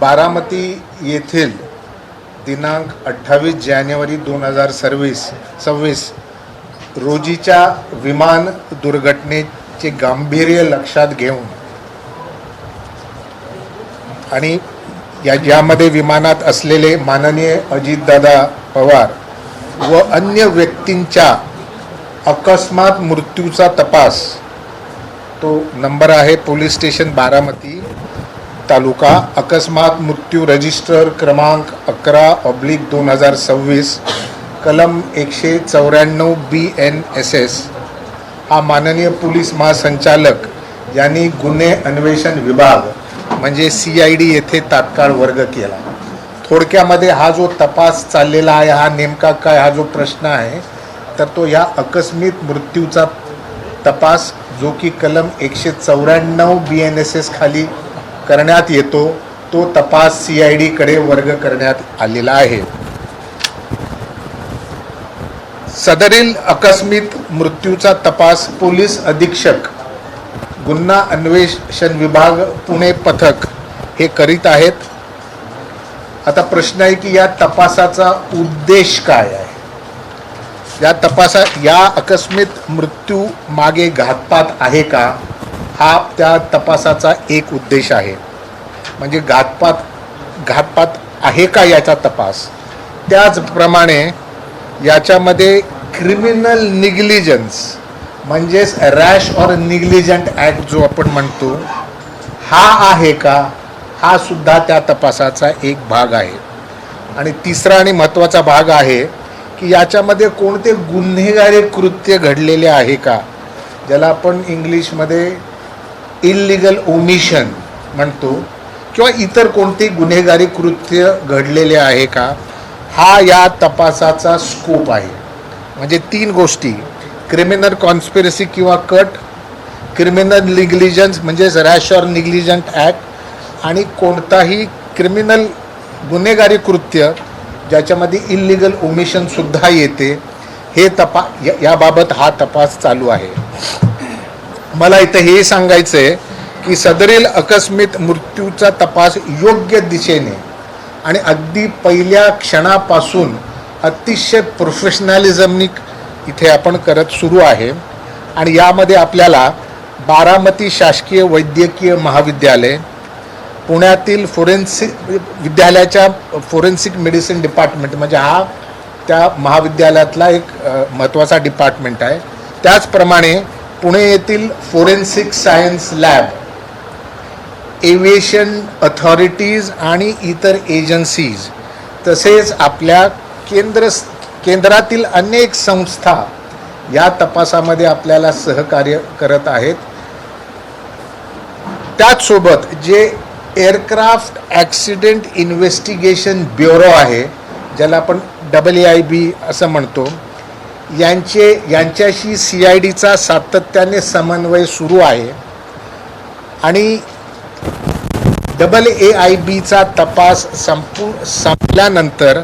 बारामती येथील दिनांक 28 जानेवारी 2026 रोजीच्या विमान दुर्घटनेचे गांभीर्य लक्षात घेऊन आणि यामध्ये विमानात असलेले माननीय अजितदादा पवार व अन्य व्यक्तींच्या अकस्मात मृत्यूचा तपास, तो नंबर आहे पोलीस स्टेशन बारामती तालुका, अकस्मात मृत्यू रजिस्टर क्रमांक 11/2026 कलम 194 BNSS हा माननीय पोलीस महासंचालक यांनी गुन्हे अन्वेषण विभाग म्हणजे CID येथे तात्काळ वर्ग केला. थोडक्यामध्ये हा जो तपास चाललेला आहे हा नेमका काय, हा जो प्रश्न आहे तर तो या आकस्मिक मृत्यूचा तपास जो की कलम 194 BNSS खाली करण्यात येतो, तो तपास CID कडे वर्ग करण्यात आलेला आहे. सदरील आकस्मिक मृत्यूचा तपास पोलीस अधीक्षक गुन्हा अन्वेषण विभाग पुणे पथक हे करीत आहेत. आता प्रश्न आहे की या तपासाचा उद्देश काय आहे. या आकस्मिक मृत्यू मागे घातपात आहे का, हा त्या तपासाचा एक उद्देश आहे. म्हणजे घातपात आहे का याचा तपास. त्याचप्रमाणे याच्यामध्ये क्रिमिनल निग्लिजन्स म्हणजेच रॅश और निग्लिजंट ॲक्ट जो आपण म्हणतो हा आहे का, हा सुद्धा त्या तपासाचा एक भाग आहे. आणि तिसरा आणि महत्त्वाचा भाग आहे की याच्यामध्ये कोणते गुन्हेगारी कृत्य घडलेले आहे का, ज्याला आपण इंग्लिशमध्ये इल्लिगल ओमिशन म्हणतो, किंवा इतर कोणते गुन्हेगारी कृत्य घडलेले आहे का, हा या तपासाचा स्कोप आहे. म्हणजे 3 गोष्टी, क्रिमिनल कॉन्स्पिरसी किंवा कट, क्रिमिनल निग्लिजन्स म्हणजेच रॅश और निग्लिजंट ॲक्ट, आणि कोणताही क्रिमिनल गुन्हेगारी कृत्य ज्याच्यामध्ये इल्लिगल ओमिशनसुद्धा येते, हे याबाबत हा तपास चालू आहे. मला इथं हे सांगायचं आहे की सदरील आकस्मिक मृत्यूचा तपास योग्य दिशेने आणि अगदी पहिल्या क्षणापासून अतिशय प्रोफेशनॅलिझमनी इथे आपण करत सुरू आहे. आणि यामध्ये आपल्याला बारामती शासकीय वैद्यकीय महाविद्यालय, पुण्यातील विद्यालयाच्या फोरेन्सिक मेडिसिन डिपार्टमेंट म्हणजे हा त्या महाविद्यालयातला एक महत्त्वाचा डिपार्टमेंट आहे. त्याचप्रमाणे पुणे येथील forensic science lab, aviation authorities आणि इतर एजन्सीज, तसेच आपल्या केंद्रातील अनेक संस्था या तपासामध्ये आपल्याला सहकार्य करत आहेत. त्याचसोबत जे एअरक्राफ्ट ॲक्सिडेंट इन्व्हेस्टिगेशन ब्युरो आहे, ज्याला आपण AAIB असं म्हणतो, यांच्याशी CIDचा सातत्याने समन्वय सुरू आहे. आणि AAIBचा तपास संपल्यानंतर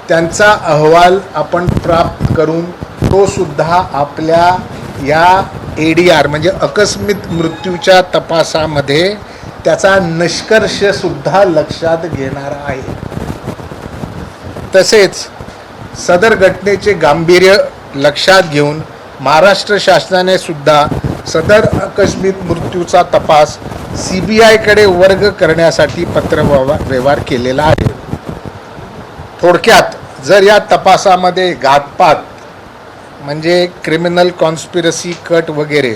त्यांचा अहवाल आपण प्राप्त करून तो सुद्धा आपल्या या ADR म्हणजे आकस्मिक मृत्यूच्या तपासामध्ये त्याचा निष्कर्षसुद्धा लक्षात घेणार आहे. तसेच सदर घटनेचे गांभीर्य लक्षात घेऊन महाराष्ट्र शासनाने सुद्धा सदर आकस्मिक मृत्यूचा तपास CBI कडे वर्ग करण्यासाठी पत्रव्यवहार केलेला आहे. थोडक्यात जर या तपासामध्ये घातपात म्हणजे क्रिमिनल कॉन्स्पिरसी कट वगैरे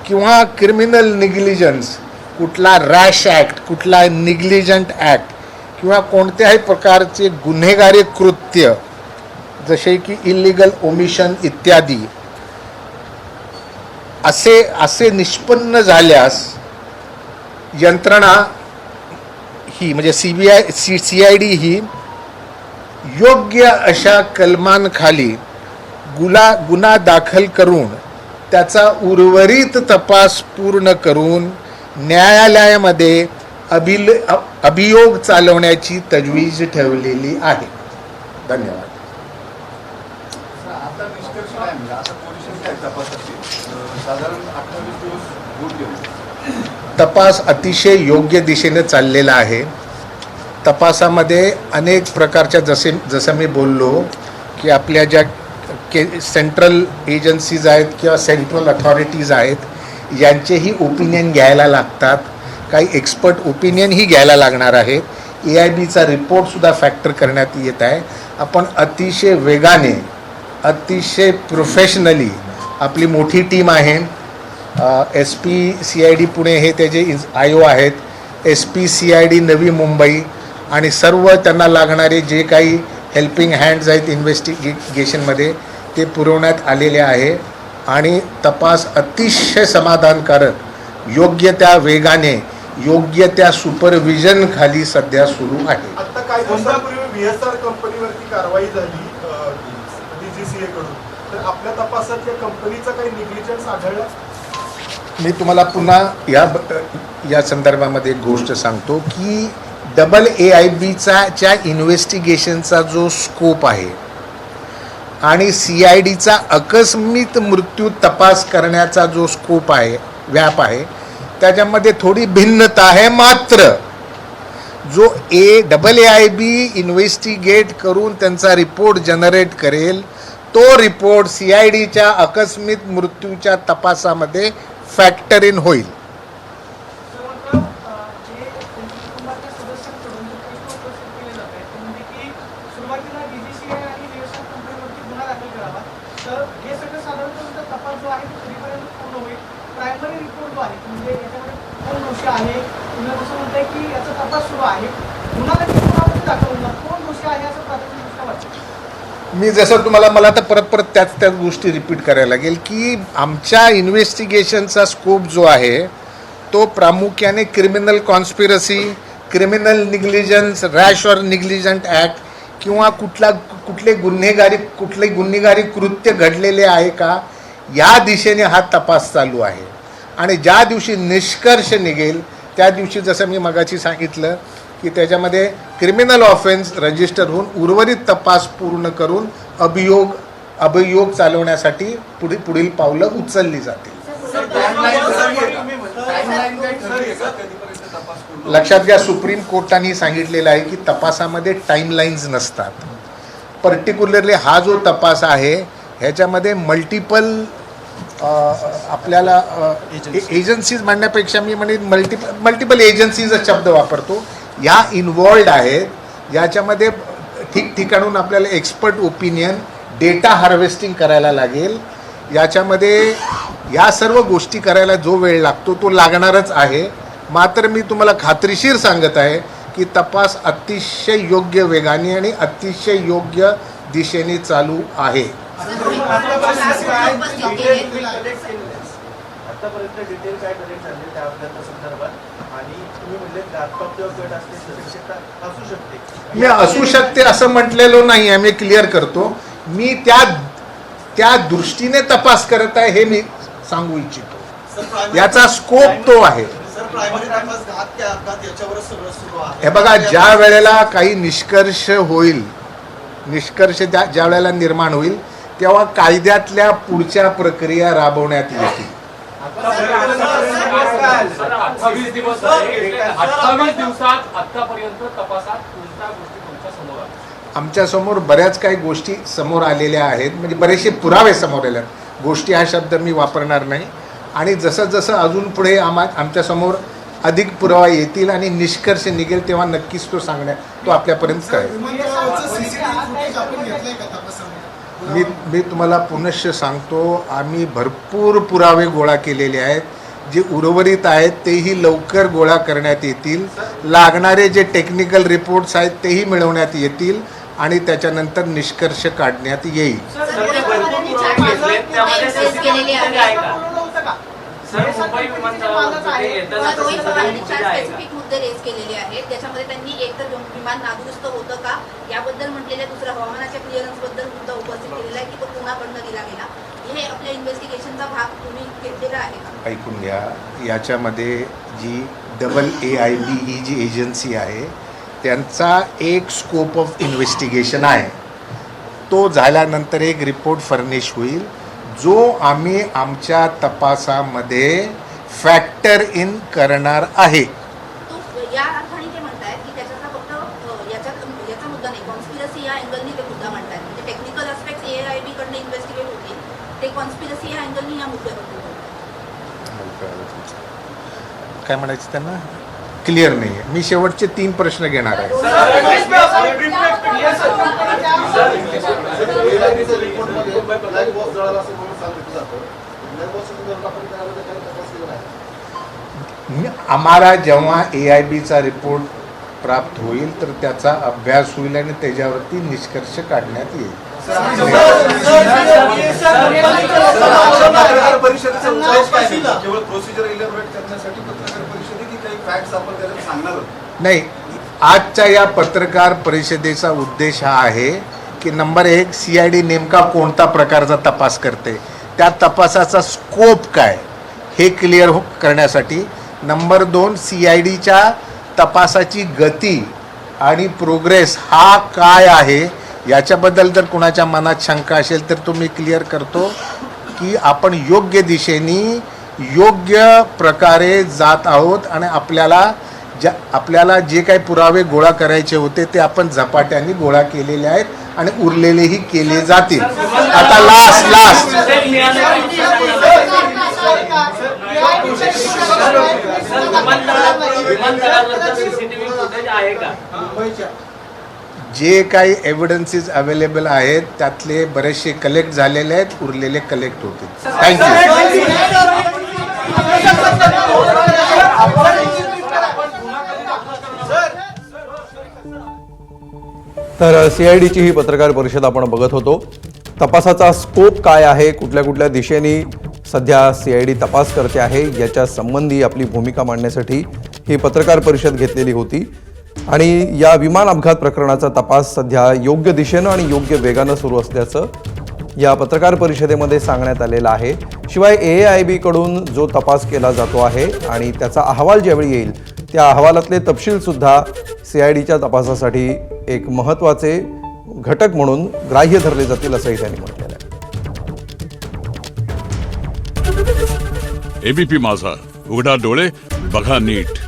किंवा क्रिमिनल निग्लिजन्स, कुठला रॅश ॲक्ट, कुठला निग्लिजंट ॲक्ट किंवा कोणत्याही प्रकारचे गुन्हेगारी कृत्य जसे की इल्लिगल ओमिशन इत्यादी असे निष्पन्न झाल्यास यंत्रणा ही म्हणजे CID ही योग्य अशा कलमांखाली गुन्हा दाखल करून त्याचा उर्वरित तपास पूर्ण करून न्यायालयामध्ये अभियोग चालवण्याची तजवीज ठेवलेली आहे. धन्यवाद. तपास अतिशय योग्य दिशेने चाललेला आहे. तपासामध्ये अनेक प्रकारच्या जसं मी बोललो की आपल्या ज्या सेंट्रल एजन्सीज आहेत किंवा सेंट्रल अथॉरिटीज आहेत यांचेही ओपिनियन घ्यायला लागतात, काही एक्सपर्ट ओपिनियनही घ्यायला लागणार आहेत. AIBचा रिपोर्टसुद्धा फॅक्टर करण्यात येत आहे. आपण अतिशय वेगाने, अतिशय प्रोफेशनली आपली मोठी टीम आहे. SP CID पुणे हे त्याचे IO आहेत, SP CID नवी मुंबई आणि सर्व त्यांना लागणारे जे काही हेल्पिंग हँड्स आहेत इन्व्हेस्टिगेशनमध्ये ते पुरवण्यात आलेले आहे आणि तपास अतिशय समाधानकारक, योग्य त्या वेगाने, योग्य त्या सुपरविजन खाली सध्या सुरू आहे. आता काही दिवसांपूर्वी VSR कंपनीवरती कारवाई झाली DGCA कडून, तर आपल्या तपासात या कंपनीचा काही निग्लिजन्स आढळला? मी तुम्हाला पुन्हा या संदर्भामध्ये एक गोष्ट सांगतो की AIBचा इन्व्हेस्टिगेशनचा जो स्कोप आहे आणि CIDचा आकस्मिक मृत्यू तपास करण्याचा जो स्कोप आहे, व्याप आहे, त्याच्यामध्ये थोडी भिन्नता आहे. मात्र जो AIB इन्व्हेस्टिगेट करून त्यांचा रिपोर्ट जनरेट करेल तो रिपोर्ट CIDच्या आकस्मिक मृत्यूच्या तपासामध्ये फॅक्टर इन होईल. मी जसं मला तर परत त्याच गोष्टी रिपीट करायला लागेल की आमच्या इन्व्हेस्टिगेशनचा स्कोप जो आहे तो प्रामुख्याने criminal conspiracy, criminal negligence, rash और निग्लिजंट ॲक्ट किंवा कुठले गुन्हेगारी कृत्य घडलेले आहे का या दिशेने हा तपास चालू आहे. आणि ज्या दिवशी निष्कर्ष निघेल त्या दिवशी जसं मी मगाशी सांगितलं की त्याच्यामध्ये क्रिमिनल ऑफेन्स रजिस्टर होऊन उर्वरित तपास पूर्ण करून अभियोग चालवण्यासाठी पुढील पावलं उचलली जातील. लक्षात घ्या, सुप्रीम कोर्टाने सांगितलेलं आहे की तपासामध्ये टाईमलाईन्स नसतात. पर्टिक्युलरली हा जो तपास आहे ह्याच्यामध्ये मल्टिपल आपल्याला एजन्सीज म्हणण्यापेक्षा मी म्हणेन मल्टिपल एजन्सीचा शब्द वापरतो, ह्या इन्वॉल्ड आहेत. याच्यामध्ये ठिकठिकाणून आपल्याला एक्सपर्ट ओपिनियन, डेटा हार्वेस्टिंग करायला लागेल. याच्यामध्ये या सर्व गोष्टी करायला जो वेळ लागतो तो लागणारच आहे. मात्र मी तुम्हाला खात्रीशीर सांगत आहे की तपास अतिशय योग्य वेगाने आणि अतिशय योग्य दिशेने चालू आहे. मी असू शकते असं म्हटलेलो नाही आहे, मी क्लिअर करतो. मी त्या दृष्टीने तपास करत आहे हे मी सांगू इच्छितो. याचा स्कोप तो आहे. हे बघा, ज्या वेळेला काही निष्कर्ष होईल, ज्या वेळेला निर्माण होईल तेव्हा कायद्यातल्या पुढच्या प्रक्रिया राबवण्यात येतील. 28 दिवसात आतापर्यंत तपासात कोणत्या गोष्टी तुमच्या समोर आल्या? आमच्या समोर बऱ्याच काही गोष्टी समोर आलेल्या आहेत, म्हणजे बरेचसे पुरावे समोर आले आहेत. गोष्टी हा शब्द मी वापरणार नाही. आणि जसं अजून पुढे आमच्या समोर अधिक पुरावा येतील आणि निष्कर्ष निघेल तेव्हा नक्कीच तो आपल्यापर्यंत कळेल. मी तुम्हाला पुनश्च सांगतो, आम्ही भरपूर पुरावे गोळा केलेले आहेत. जे उर्वरित आहेत तेही लवकर गोळा करण्यात येतील. लागणारे जे टेक्निकल रिपोर्ट्स आहेत तेही मिळवण्यात येतील आणि त्याच्यानंतर निष्कर्ष काढण्यात येईल. मुद्दे रेज केलेले आहेत त्याच्यामध्ये त्यांनी एकतर विमान नादुरुस्त होतं का याबद्दल म्हटलेल्या, दुसऱ्या हवामानाच्या क्लिअरन्स बद्दल मुद्दा उपस्थित केलेला आहे की तो कोणाकडनं दिला गेला. हे आपल्या इन्व्हेस्टिगेशनचा भाग तुम्ही घेतलेला आहे का? ऐकून घ्या, याच्यामध्ये जी AIB ही जी एजन्सी आहे त्यांचा एक स्कोप ऑफ इन्व्हेस्टिगेशन आहे. तो झाल्यानंतर एक रिपोर्ट फर्निश होईल जो आम्ही आमच्या तपासामध्ये फॅक्टर इन करणार आहे. या अर्थाने ते म्हणतायत की त्याच्यातला फक्त या अँगलनी ते मुद्दा मांडतात. म्हणजे टेक्निकल ॲस्पेक्ट AIIB कडनं इन्व्हेस्टिगेट होतील, ते कॉन्स्पिरसी या अँगलनी या मुद्द्याबद्दल काय म्हणायचं त्यांना क्लिअर नाही आहे. मी शेवटचे 3 प्रश्न घेणार आहे. आम्हाला जेव्हा AIBचा रिपोर्ट प्राप्त होईल तर त्याचा अभ्यास होईल आणि त्याच्यावरती निष्कर्ष काढण्यात येईल. पत्रकार परिषदेचा उद्देश काय आहे? केवळ प्रोसिजर इलॅबोरेट करण्यासाठी पत्रकार परिषदे की काही फॅक्ट्स आपण त्याला सांगणार आहोत? नाही, आजच्या या पत्रकार परिषदेचा उद्देश हा आहे की नंबर 1 CID नेमका कोणता प्रकारचा तपास करते, त्या तपासाचा स्कोप काय हे क्लिअर करण्यासाठी. नंबर 2 CIDच्या तपासाची गती आणि प्रोग्रेस हा काय आहे याच्याबद्दल जर कुणाच्या मनात शंका असेल तर तो मी क्लिअर करतो की आपण योग्य दिशेने योग्य प्रकारे जात आहोत आणि आपल्याला जे काही पुरावे गोळा करायचे होते ते आपण झपाट्याने गोळा केलेले आहेत आणि उरलेलेही केले जातील. आता लास्ट जे काही एव्हिडन्सेस अवेलेबल आहेत त्यातले बरेचसे कलेक्ट झालेले आहेत, उरलेले कलेक्ट होतील. थँक्यू. तर CIDची ही पत्रकार परिषद आपण बघत होतो. तपासाचा स्कोप काय आहे, कुठल्या कुठल्या दिशेने सध्या CID तपास करते आहे याच्या संबंधी आपली भूमिका मांडण्यासाठी ही पत्रकार परिषद घेतलेली होती. आणि या विमान अपघात प्रकरणाचा तपास सध्या योग्य दिशेनं आणि योग्य वेगानं सुरू असल्याचं या पत्रकार परिषदेमध्ये सांगण्यात आलेलं आहे. शिवाय AIIB कडून जो तपास केला जातो आहे आणि त्याचा अहवाल ज्यावेळी येईल त्या अहवालातले तपशीलसुद्धा CIDच्या तपासासाठी एक महत्त्वाचे घटक म्हणून ग्राह्य धरले जातील असंही त्यांनी म्हटलेलं आहे. ABP माझा, उघडा डोळे बघा नीट.